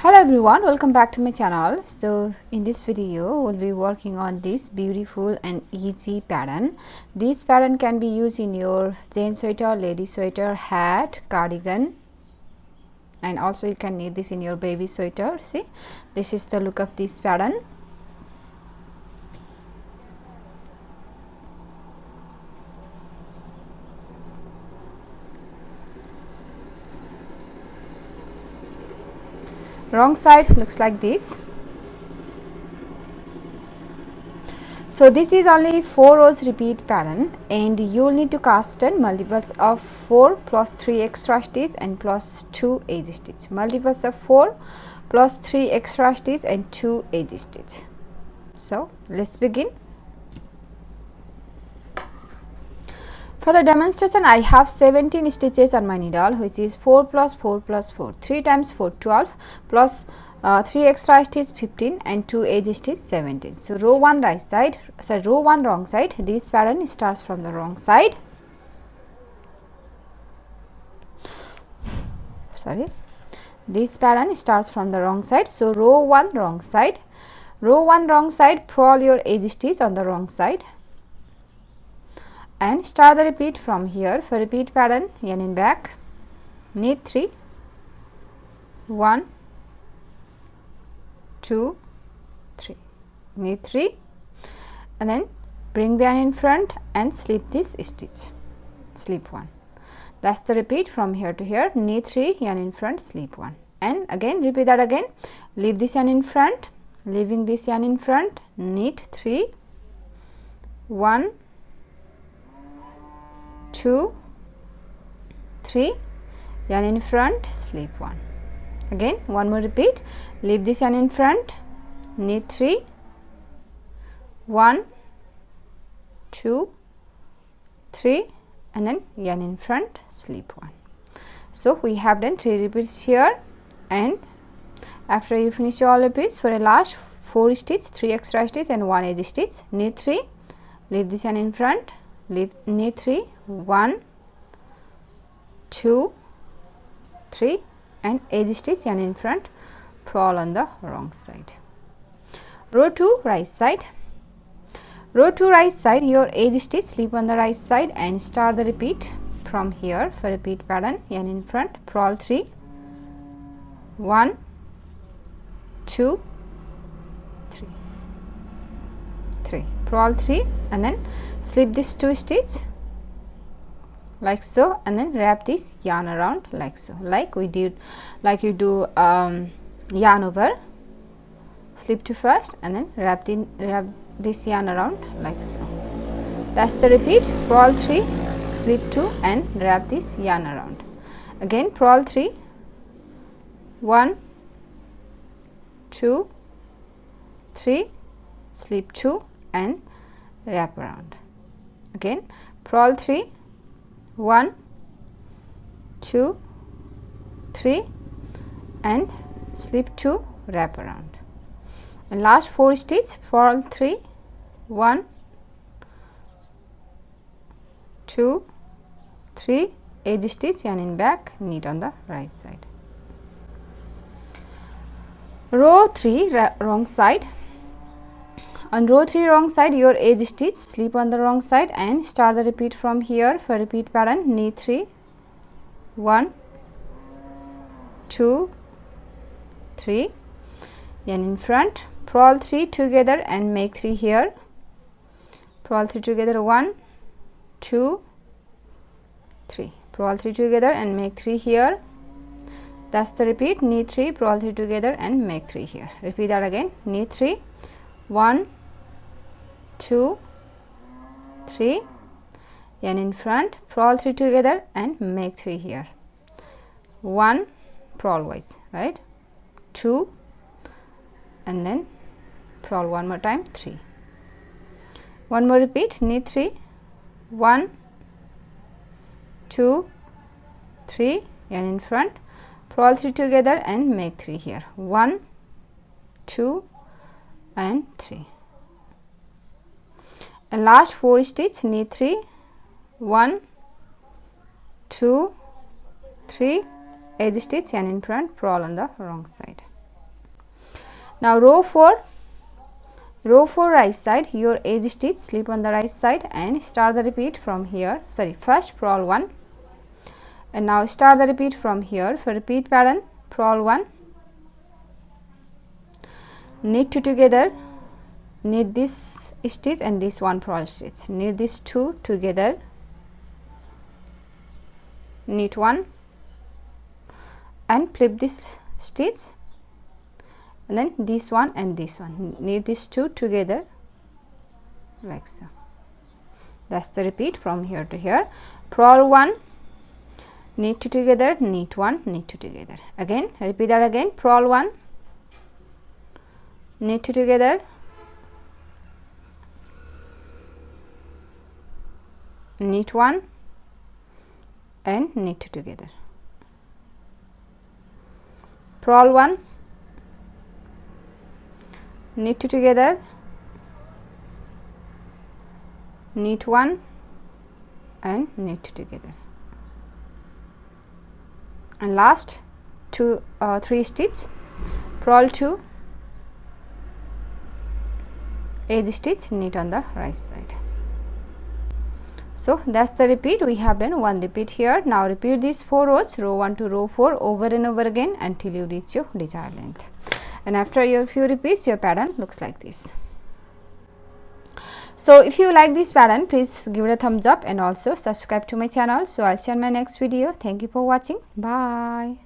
Hello everyone, welcome back to my channel. So in this video we'll be working on this beautiful and easy pattern. This pattern can be used in your jean sweater, lady sweater, hat, cardigan, and also you can need this in your baby sweater. See, this is the look of this pattern. Wrong side looks like this. So this is only 4 rows repeat pattern, and you will need to cast on multiples of 4 plus 3 extra stitch and plus 2 edge stitch. Multiples of 4 plus 3 extra stitch and 2 edge stitch. So let's begin. For the demonstration, I have 17 stitches on my needle, which is 4 plus 4 plus 4. 3 times 4, 12 plus 3 extra stitch 15 and 2 edge stitch 17. So row 1 right side, row 1 wrong side. This pattern starts from the wrong side. This pattern starts from the wrong side. So row 1 wrong side. Row 1 wrong side, purl your edge stitch on the wrong side. And start the repeat from here. For repeat pattern, yarn in back, knit 3, 1, 2, 3, knit 3, and then bring the yarn in front and slip this stitch, slip 1. That's the repeat from here to here. Knit 3, yarn in front, slip 1, and again repeat that again. Leave this yarn in front, leaving this yarn in front, knit 3, 1, 2, 3, yarn in front, slip 1. Again one more repeat. Leave this yarn in front, knit 3, 1, 2, 3, and then yarn in front, slip 1. So we have done 3 repeats here, and after you finish all repeats, for a last 4 stitch, 3 extra stitch and 1 edge stitch, knit 3, leave this yarn in front, knit 3, 1, 2, 3, and edge stitch yarn in front, purl on the wrong side. Row 2 right side. Row 2 right side, your edge stitch, slip on the right side and start the repeat from here. For repeat pattern, yarn in front, purl 3, 1, 2, 3, 3, purl 3, and then slip this 2 stitch like so, and then wrap this yarn around like so, like we did, like you do yarn over, slip 2 first and then wrap this yarn around like so. That's the repeat. Purl 3, slip 2 and wrap this yarn around. Again purl 3, 1, 2, 3, slip 2 and wrap around. Again purl 3, 1, 2, 3, and slip 2, wrap around. And last 4 stitch, purl 3, 1, 2, 3, edge stitch, yarn in back, knit on the right side. Row 3 wrong side. On row 3 wrong side, your edge stitch, slip on the wrong side and start the repeat from here. For repeat pattern, knit 3, 1, 2, 3, yarn in front, purl 3 together and make 3 here. Purl 3 together, 1, 2, 3, purl 3 together and make 3 here. That's the repeat. Knit 3, purl 3 together and make 3 here. Repeat that again. Knit 3, 1, 2, 3, yarn in front, purl 3 together and make 3 here. 1, purl wise, right, 2, and then purl one more time, 3. One more repeat. Knit 3, 1, 2, 3, yarn in front, purl 3 together and make 3 here. 1, 2, and 3. And last 4 stitch, knit 3, 1, 2, 3, edge stitch, yarn in front, purl on the wrong side. Now row 4 right side, your edge stitch, slip on the right side and start the repeat from here. First purl 1 and now start the repeat from here. For repeat pattern, purl 1, knit 2 together, knit this stitch and this one purl stitch, knit these 2 together, knit 1 and flip this stitch, and then this one and this one, knit these 2 together like so. That's the repeat from here to here. Purl 1, knit 2 together, knit 1, knit 2 together. Again repeat that again. Purl 1, knit 2 together, knit 1 and knit 2 together. Purl 1, knit 2 together, knit 1 and knit 2 together, and last 3 stitch, purl 2, edge stitch, knit on the right side. So that's the repeat. We have done one repeat here. Now repeat these 4 rows, row 1 to row 4, over and over again until you reach your desired length. And after your few repeats, your pattern looks like this. So if you like this pattern, please give it a thumbs up and also subscribe to my channel. So I'll see you in my next video. Thank you for watching. Bye.